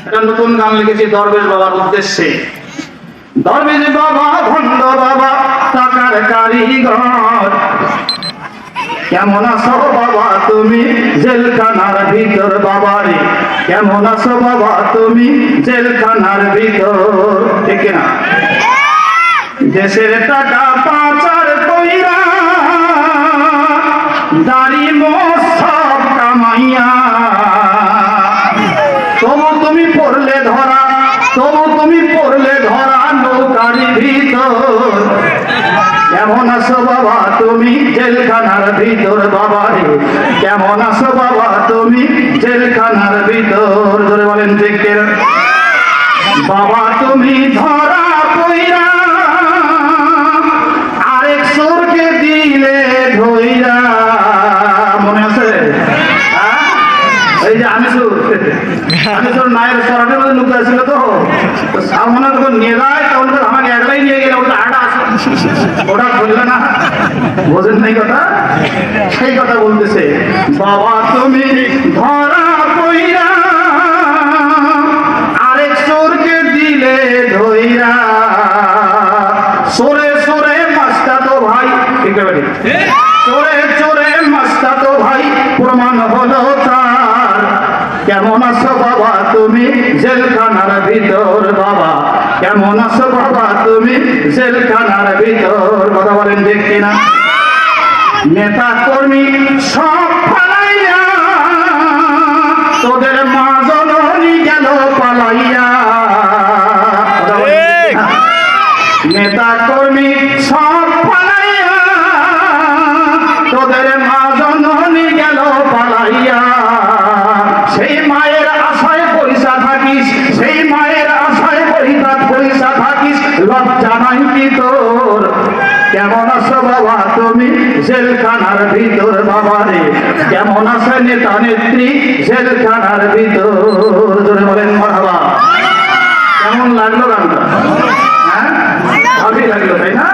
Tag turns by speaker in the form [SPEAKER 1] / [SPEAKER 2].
[SPEAKER 1] একটা নতুন গান লিখেছি দরবেশ বাবার উদ্দেশ্যে। দরবেশ বাবা ভণ্ড বাবা টাকার কারিগর, কেমন আছো বাবা তুমি জেলখানার ভিতর, বাবারে কেমন আছো বাবা তুমি জেলখানার ভিতর, ঠিক না? দেশের টাকা পাচার কইরা দাড়ি মোছ সব কামাইয়া, তবু তুমি পড়লে ধরা, তবু তুমি পড়লে ধরা নৌকার ভিতর, কেমন আছো বাবা তুমি জেলখানার ভিতর, বাবারে কেমন আছো বাবা তুমি জেলখানার ভিতর, ধরে বলেন ঠিক কিনা? বাবা তুমি ধরা কইরা আরেক চোরকে দিলে ধইরা, মনে আছে? এই যে আমি চোর নায়ের সরাটের মধ্যে লুকা ছিল, তো সামনে যখন নিয়ে যায় তখন আমাকে একলাই নিয়ে গেলে ওটা আটা আছে, ওটা ধরলে না, বোঝেন নাই কথা? সেই কথা বলতেছে, বাবা তুমি ধরা কইরা আরেক চোরকে দিলে ধইরা, সরে সরে মাস্তা তো ভাই, ঠিক আছে, চোরে চোরে মাস্তা তো ভাই প্রমাণ হলো তার, কেমন আছো বাবা তুমি জেলখানার ভিতর, বাবা কেমন আছো বাবা তুমি জেলখানার ভিতর, কথা বলেন ঠিক কিনা? নেতা কর্মী সব পালাইয়া তোদের মা জননী গেল পালাইয়া, নেতা কর্মী সব পালাইয়া তোদের মা জননী গেল পালাইয়া, সেই মায়ের আশায় পয়সা থাকিস, সেই মায়ের আশায় পয়সা থাকিস, লজ্জা নাই কি তোর, কেমন আছো বাবা তুমি জেলখানার ভিতর, বাবারে কেমন আছে নেতা নেত্রী জেলখানার ভিতর, জোরে বলেন মারহাবা। কেমন লাগলো গানটা? হ্যাঁ, ভালোই লাগলো তাই না?